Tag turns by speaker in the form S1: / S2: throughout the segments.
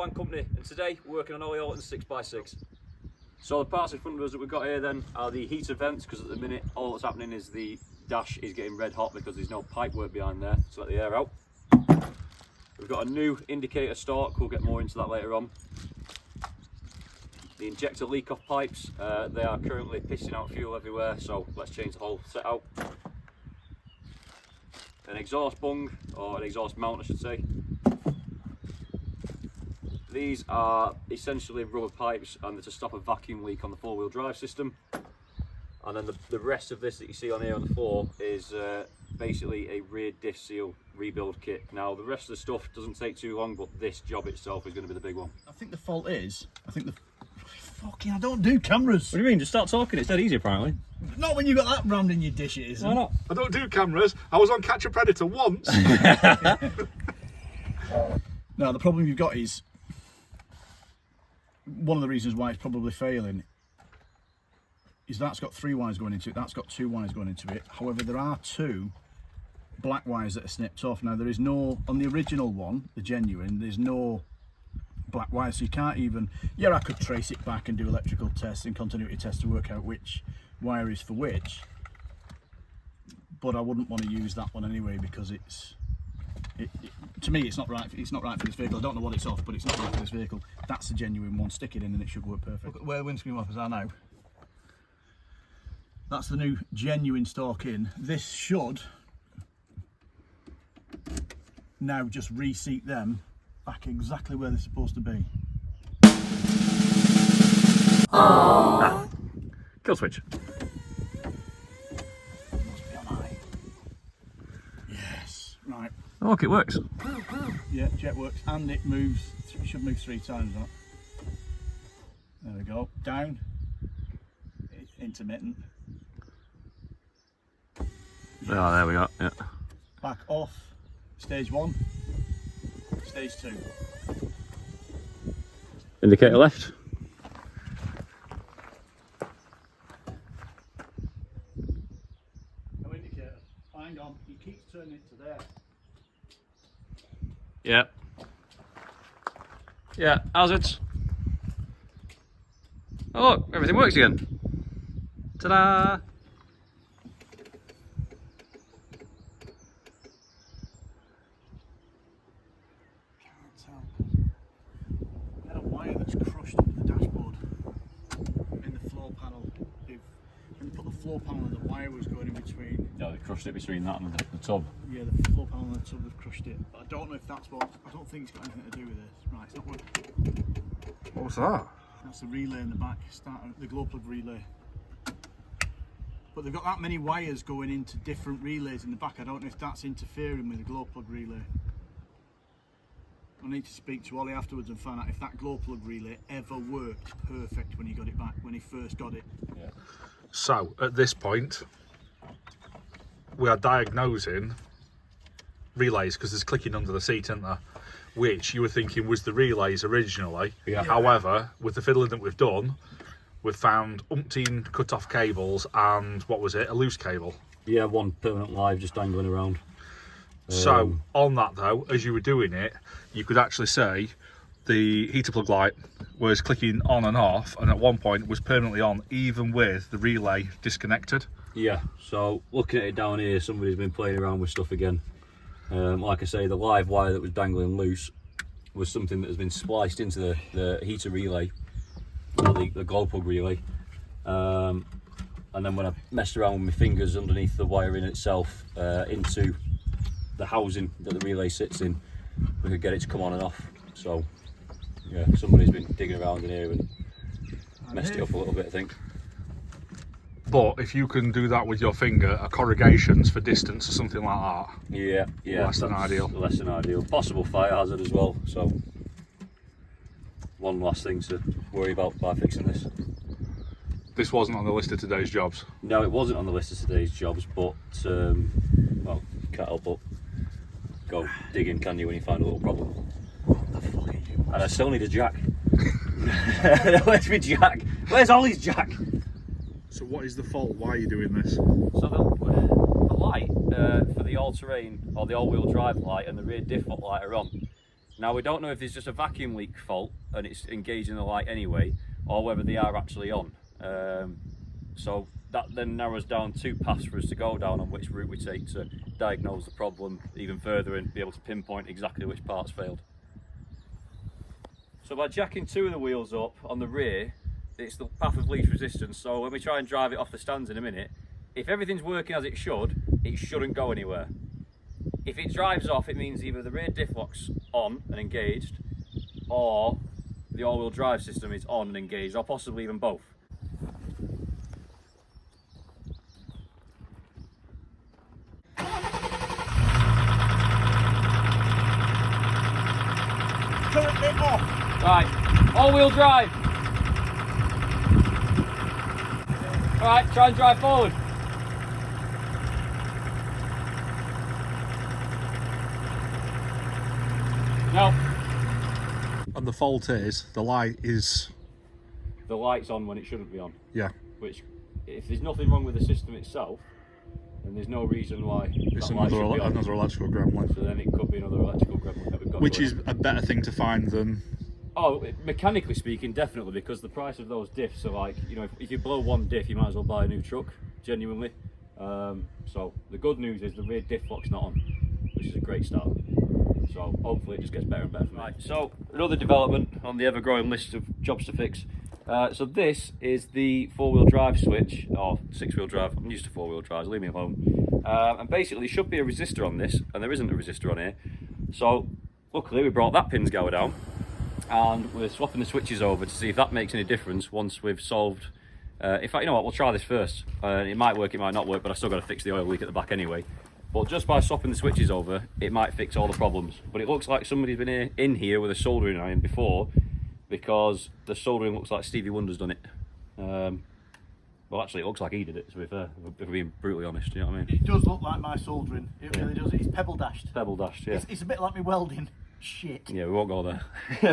S1: The.Adams.Overland.Company, and today we're working on Ollie Ollerton 6x6. So the parts in front of us that we've got here then are the heater vents, because at the minute all that's happening is the dash is getting red hot because there's no pipe work behind there to let the air out. We've got a new indicator stalk, we'll get more into that later on. The injector leak off pipes, they are currently pissing out fuel everywhere, so let's change the whole set out. An exhaust bung, or an exhaust mount I should say. These are essentially rubber pipes and they're to stop a vacuum leak on the four-wheel drive system. And then the rest of this that you see on here on the floor is basically a rear diff seal rebuild kit. Now the rest of the stuff doesn't take too long, but this job itself is going to be the big one.
S2: I think the fault is, fucking, I don't do cameras.
S1: What do you mean? Just start talking, it's dead easy apparently.
S2: Not when you've got that brand in your dish, it isn't.
S1: Why not?
S3: I don't do cameras. I was on Catch a Predator once.
S2: No, the problem you've got is, one of the reasons why it's probably failing is that's got 3 wires going into it, that's got 2 wires going into it. However, there are 2 black wires that are snipped off. Now there is no, on the original one, the genuine, there's no black wires, so you can't even, yeah, I could trace it back and do electrical tests and continuity tests to work out which wire is for which, but I wouldn't want to use that one anyway because to me it's not right for this vehicle. I don't know what it's off, but it's not right for this vehicle. That's the genuine one. Stick it in and it should work perfect. Look at where the windscreen wipers are now. That's the new genuine stalk in. This should now just reseat them back exactly where they're supposed to be.
S1: Ah. Kill switch.
S2: Must be on high. Yes, right.
S1: Oh, look, it works.
S2: Yeah, jet works, and it moves. It should move 3 times. That. There we go. Down. It's intermittent.
S1: Oh, there we go. Yeah.
S2: Back off. Stage 1. Stage 2.
S1: Indicator left.
S2: No indicator. Hang on. He keeps turning it to there.
S1: Yeah. Yeah, hazards. Oh look, everything works again. Ta-da!
S2: Can't tell. We had a wire that's crushed up the dashboard in the floor panel. When you put the floor panel and the wire was going in between.
S1: No, they crushed it between that and the tub.
S2: Yeah, the floor panel and the tub have crushed it. But I don't know if that's what. I don't think it's got anything to do with this. Right, it's not working.
S3: What was that?
S2: That's the relay in the back, the glow plug relay. But they've got that many wires going into different relays in the back. I don't know if that's interfering with the glow plug relay. I need to speak to Ollie afterwards and find out if that glow plug relay ever worked perfect when he got it back, when he first got it.
S1: Yeah.
S3: So at this point, we are diagnosing relays because there's clicking under the seat, isn't there? Which you were thinking was the relays originally.
S1: Yeah.
S3: However, with the fiddling that we've done, we've found umpteen cut-off cables and what was it? A loose cable.
S1: Yeah, one permanent live just dangling around.
S3: So on that though, as you were doing it, you could actually say the heater plug light was clicking on and off, and at one point was permanently on, even with the relay disconnected.
S1: Yeah, so looking at it down here, somebody's been playing around with stuff again. Like I say, the live wire that was dangling loose was something that has been spliced into the heater relay, or the glow plug relay. And then when I messed around with my fingers underneath the wiring itself into the housing that the relay sits in, we could get it to come on and off. So yeah, somebody's been digging around in here and messed it up a little bit, I think.
S3: But if you can do that with your finger, a corrugations for distance or something like that.
S1: Yeah, yeah.
S3: Less than ideal.
S1: Less than ideal. Possible fire hazard as well. So one last thing to worry about by fixing this.
S3: This wasn't on the list of today's jobs.
S1: No, it wasn't on the list of today's jobs, but well, can't help but go digging, can you, when you find a little problem?
S2: What the fuck are you?
S1: And I still need a jack. Where's my jack? Where's Ollie's jack?
S3: So what is the fault? Why are you doing this?
S1: So the light for the all-terrain or the all-wheel drive light and the rear diff light are on. Now we don't know if it's just a vacuum leak fault and it's engaging the light anyway, or whether they are actually on. So that then narrows down 2 paths for us to go down on which route we take to diagnose the problem even further and be able to pinpoint exactly which parts failed. So by jacking 2 of the wheels up on the rear, it's the path of least resistance, so when we try and drive it off the stands in a minute, if everything's working as it shouldn't go anywhere. If it drives off, it means either the rear diff lock's on and engaged, or the all-wheel drive system is on and engaged, or possibly even both.
S2: Currently off.
S1: Right, all-wheel drive. Alright, try and drive forward. No.
S3: And the fault is, the light is...
S1: The light's on when it shouldn't be on.
S3: Yeah.
S1: Which, if there's nothing wrong with the system itself, then there's no reason why
S3: It's
S1: that light should be on.
S3: another electrical gremlin.
S1: So then it could be another electrical gremlin that we've got.
S3: Which
S1: going.
S3: is a better thing to find than...
S1: Oh, mechanically speaking, definitely, because the price of those diffs are like, you know, if you blow 1 diff, you might as well buy a new truck, genuinely. So the good news is the rear diff lock's not on, which is a great start. So hopefully it just gets better and better for me. Right, so another development on the ever-growing list of jobs to fix. So this is the 4-wheel drive switch, or 6-wheel drive. I'm used to 4-wheel drives, leave me alone. And basically there should be a resistor on this, and there isn't a resistor on here. So luckily we brought that Pinzgauer down, and we're swapping the switches over to see if that makes any difference once we've solved. In fact, you know what, we'll try this first. It might work, it might not work, but I still got to fix the oil leak at the back anyway. But just by swapping the switches over, it might fix all the problems. But it looks like somebody's been in here with a soldering iron before, because the soldering looks like Stevie Wonder's done it. Well, actually, it looks like he did it, to be fair, if we're being brutally honest, you know what I mean?
S2: It does look like my soldering. It really does. It's pebble dashed.
S1: Pebble dashed, yeah.
S2: It's a bit like me welding. Shit.
S1: Yeah, we won't go there.
S2: Go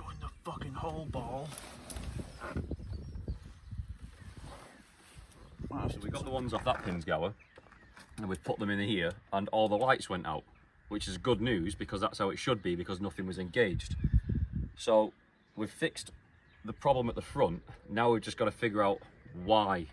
S2: in the fucking hole, ball.
S1: So we got the ones off that Pinzgauer, and we've put them in here, and all the lights went out, which is good news because that's how it should be, because nothing was engaged. So we've fixed the problem at the front. Now we've just got to figure out why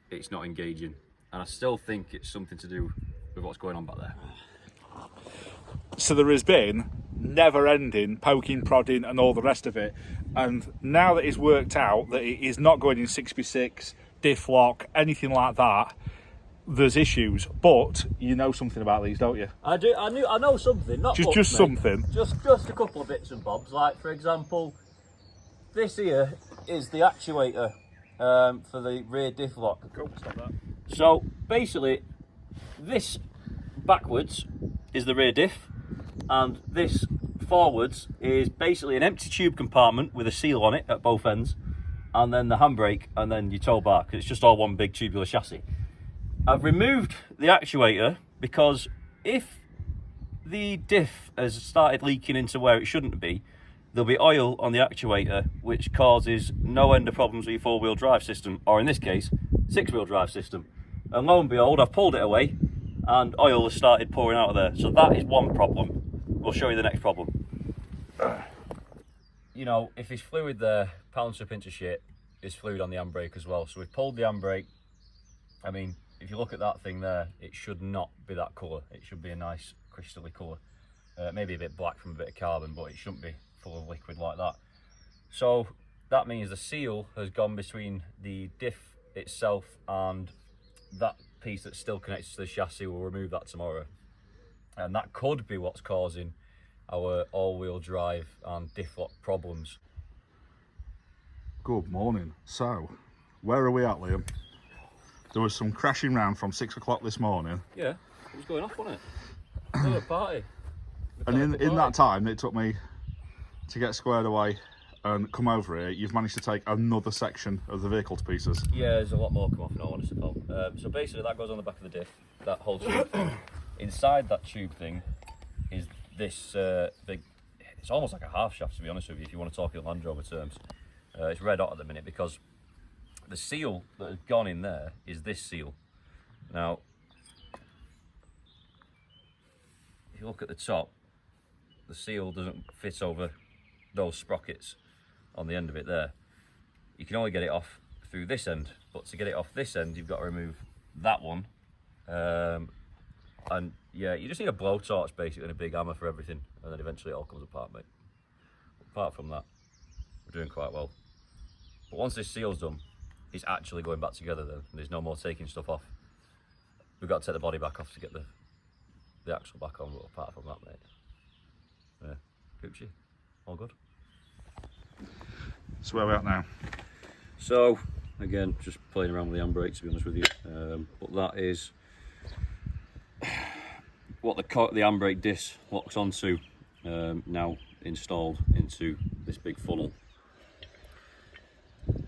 S1: it's not engaging, and I still think it's something to do with what's going on back there.
S3: So there has been never-ending poking, prodding and all the rest of it, and now that it's worked out that it is not going in 6x6, diff lock, anything like that, there's issues. But you know something about these, don't you?
S1: I do. I know something. Not
S3: Just
S1: much, mate.
S3: something.
S1: Just a couple of bits and bobs. Like for example, this here is the actuator for the rear diff lock.
S3: Go, stop that.
S1: So basically, this backwards is the rear diff, and this forwards is basically an empty tube compartment with a seal on it at both ends, and then the handbrake, and then your tow bar, because it's just all one big tubular chassis. I've removed the actuator because if the diff has started leaking into where it shouldn't be, there'll be oil on the actuator, which causes no end of problems with your 4-wheel drive system, or in this case, 6-wheel drive system. And lo and behold, I've pulled it away, and oil has started pouring out of there. So that is one problem. We'll show you the next problem. You know, if there's fluid there, pounds up into shit, there's fluid on the handbrake as well. So we've pulled the handbrake. I mean, if you look at that thing there, it should not be that colour. It should be a nice crystally colour. Maybe a bit black from a bit of carbon, but it shouldn't be full of liquid like that. So that means the seal has gone between the diff itself and that piece that's still connected to the chassis. We'll remove that tomorrow. And that could be what's causing our all-wheel drive and diff lock problems.
S3: Good morning. So, where are we at, Liam? There was some crashing round from 6 o'clock this morning.
S1: Yeah, it was going off, wasn't it? Another party.
S3: And in that time it took me to get squared away and come over here, you've managed to take another section of the vehicle to pieces.
S1: Yeah, there's a lot more come off in all honesty, pal. So basically that goes on the back of the diff, that whole tube thing. Inside that tube thing is this big, it's almost like a half shaft to be honest with you, if you want to talk in Land Rover terms. It's red hot at the minute because the seal that has gone in there is this seal. Now, you look at the top, the seal doesn't fit over those sprockets on the end of it there. You can only get it off through this end, but to get it off this end, you've got to remove that one. And yeah, you just need a blowtorch basically and a big hammer for everything, and then eventually it all comes apart, mate. Apart from that, we're doing quite well. But once this seal's done, it's actually going back together then, and there's no more taking stuff off. We've got to take the body back off to get the axle back on, but apart from that, mate, yeah, Gucci, all good.
S3: So where are we at now?
S1: So, again, just playing around with the handbrake, to be honest with you. But that is what the handbrake disc locks onto, now installed into this big funnel.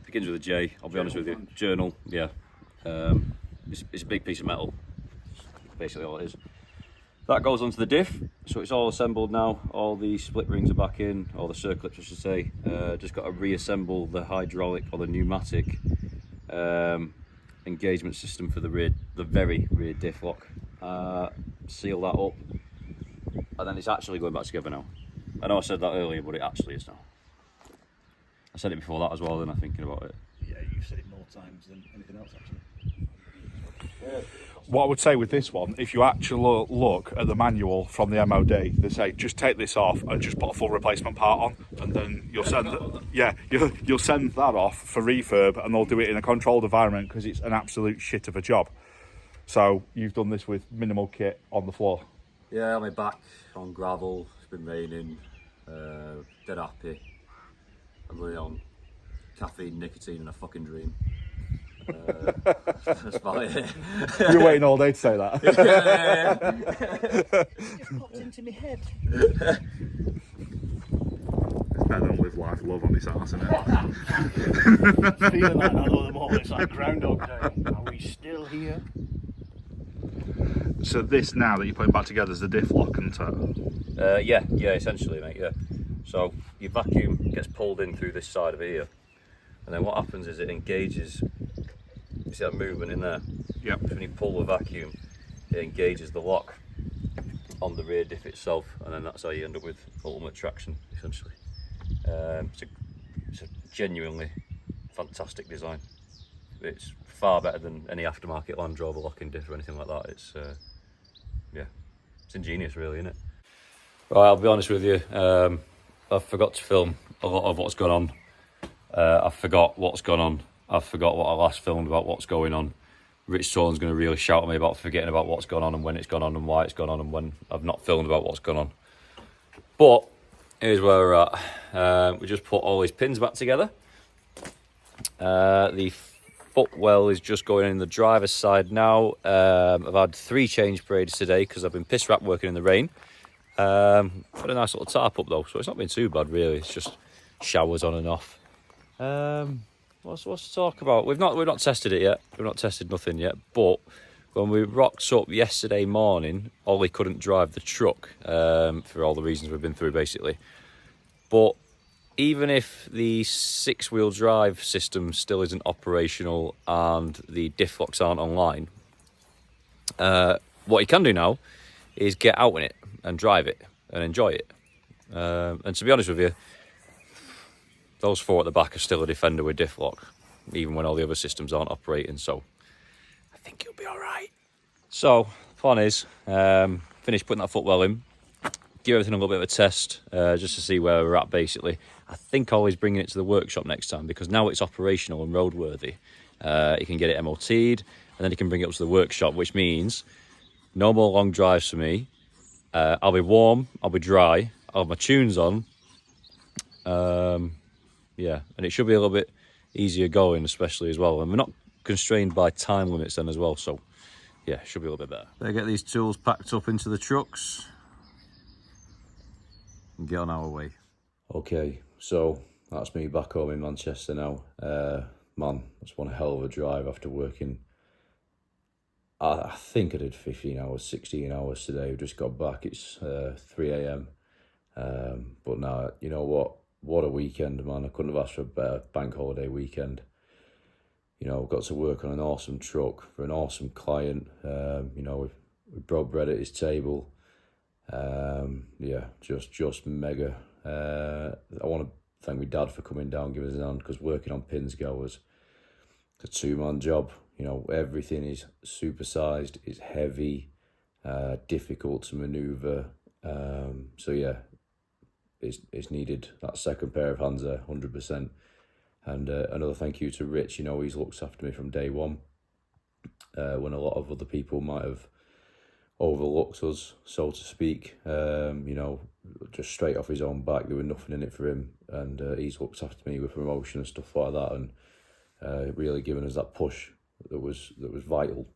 S1: Begins with a J, I'll be honest with you. Journal, yeah. It's a big piece of metal, basically all it is. That goes onto the diff, so it's all assembled now. All the split rings are back in, all the circlips I should say. Just got to reassemble the hydraulic or the pneumatic engagement system for the very rear diff lock. Seal that up, and then it's actually going back together now. I know I said that earlier, but it actually is now. I said it before that as well, then I'm thinking about it.
S2: Yeah, you've said it more times than anything else, actually.
S1: Yeah.
S3: What I would say with this one, if you actually look at the manual from the MOD, they say just take this off and just put a full replacement part on, and then you'll send you'll send that off for refurb, and they'll do it in a controlled environment because it's an absolute shit of a job. So you've done this with minimal kit on the floor.
S1: Yeah, on my back, on gravel, it's been raining, dead happy. I'm really on caffeine, nicotine and a fucking dream. That's about it.
S3: You're waiting all day to say that.
S2: It just popped into my head.
S3: It's better than live life love on his ass, isn't it?
S2: It's feeling like that all the morning. It's like Groundhog Day. Are we still here?
S3: So this now that you're putting back together is the diff lock, isn't it?
S1: Yeah, essentially, mate, yeah. So your vacuum gets pulled in through this side of here, and then what happens is it engages. You see that movement in there?
S3: Yep.
S1: When you pull the vacuum, it engages the lock on the rear diff itself, and then that's how you end up with ultimate traction, essentially. It's a genuinely fantastic design. It's far better than any aftermarket Land Rover locking diff or anything like that. It's yeah, it's ingenious, really, isn't it? Right, I'll be honest with you. I forgot to film a lot of what's gone on. I forgot what's gone on. I forgot what I last filmed about what's going on. Rich Solan's going to really shout at me about forgetting about what's gone on and when it's gone on and why it's gone on and when I've not filmed about what's gone on. But here's where we're at. We just put all these pins back together. The footwell is just going in the driver's side now. I've had 3 change parades today because I've been piss wrapped working in the rain. Put a nice little tarp up though, so it's not been too bad really. It's just showers on and off. What's to talk about? We've not tested it yet. We've not tested nothing yet. But when we rocked up yesterday morning, Ollie couldn't drive the truck for all the reasons we've been through basically. But even if the 6-wheel drive system still isn't operational and the diff locks aren't online, what he can do now is get out in it and drive it and enjoy it. And to be honest with you, those 4 at the back are still a Defender with diff lock, even when all the other systems aren't operating, so I think you'll be all right. So, plan is, finish putting that footwell in, give everything a little bit of a test, just to see where we're at, basically. I think Ollie's bringing it to the workshop next time, because now it's operational and roadworthy. He can get it MOT'd, and then he can bring it up to the workshop, which means no more long drives for me. I'll be warm, I'll be dry, I'll have my tunes on. Yeah, and it should be a little bit easier going, especially as well. And we're not constrained by time limits then as well, so yeah, it should be a little bit better. Better get these tools packed up into the trucks and get on our way. Okay, so that's me back home in Manchester now. Man, that's one hell of a drive after working. I think I did 15 hours, 16 hours today. We just got back, it's 3 a.m. But now, you know what a weekend, man. I couldn't have asked for a better bank holiday weekend. You know, got to work on an awesome truck for an awesome client. You know, we broke bread at his table. Yeah, just mega. I want to thank my dad for coming down, giving us a hand, because working on Pinzgauer was a 2-man job. You know, everything is supersized, it's heavy, difficult to maneuver. So yeah, it's needed that second pair of hands there, 100%. And another thank you to Rich. You know, he's looked after me from day one, when a lot of other people might have overlooked us, so to speak. You know, just straight off his own back, there was nothing in it for him, and he's looked after me with promotion and stuff like that, and really given us that push that was vital.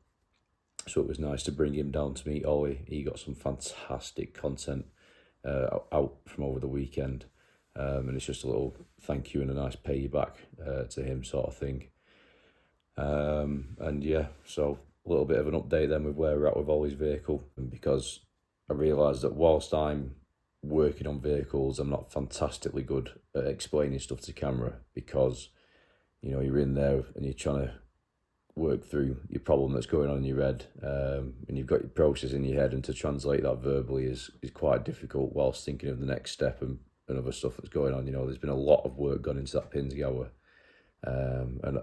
S1: So it was nice to bring him down to meet Ollie. He got some fantastic content out from over the weekend, and it's just a little thank you and a nice pay you back to him sort of thing. And yeah, so a little bit of an update then with where we're at with Ollie's vehicle, because I realised that whilst I'm working on vehicles, I'm not fantastically good at explaining stuff to camera, because, you know, you're in there and you're trying to work through your problem that's going on in your head, and you've got your process in your head, and to translate that verbally is quite difficult whilst thinking of the next step and other stuff that's going on. You know, there's been a lot of work gone into that Pinzgauer, and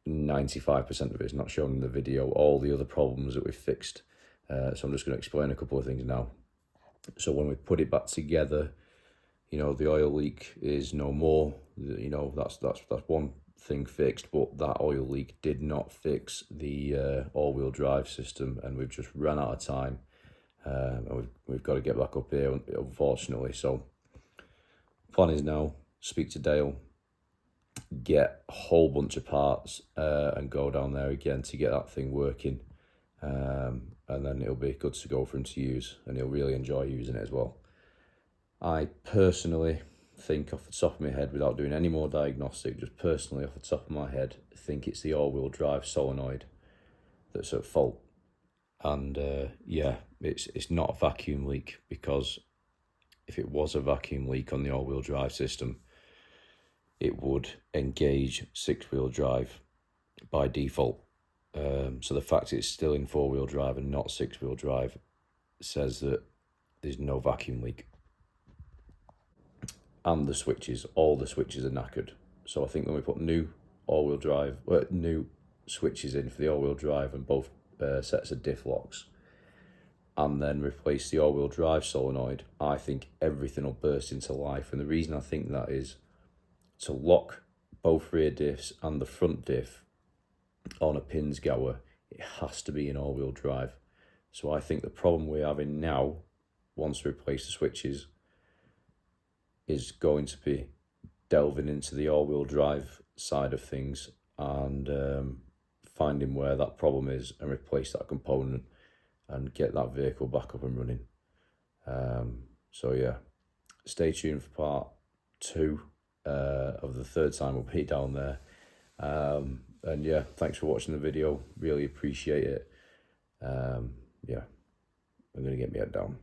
S1: 95% of it is not shown in the video, all the other problems that we've fixed. So I'm just going to explain a couple of things now. So when we put it back together, you know, the oil leak is no more. You know, that's one thing fixed, but that oil leak did not fix the all-wheel drive system, and we've just run out of time, and we've got to get back up here, unfortunately. So plan is now speak to Dale, get a whole bunch of parts, and go down there again to get that thing working, and then it'll be good to go for him to use, and he'll really enjoy using it as well. I personally think, off the top of my head, without doing any more diagnostic, just personally off the top of my head, think it's the all-wheel drive solenoid that's at fault. And yeah, it's not a vacuum leak, because if it was a vacuum leak on the all-wheel drive system, it would engage 6-wheel drive by default. So the fact it's still in 4-wheel drive and not 6-wheel drive says that there's no vacuum leak. And the switches, all the switches are knackered. So I think when we put new all-wheel drive, new switches in for the all-wheel drive and both sets of diff locks, and then replace the all-wheel drive solenoid, I think everything will burst into life. And the reason I think that is, to lock both rear diffs and the front diff on a Pinzgauer, it has to be an all-wheel drive. So I think the problem we're having now, once we replace the switches, is going to be delving into the all-wheel drive side of things, and finding where that problem is and replace that component and get that vehicle back up and running. So yeah, stay tuned for part 2 of the third time we'll be down there. And yeah, thanks for watching the video, really appreciate it. Yeah, I'm gonna get my head down.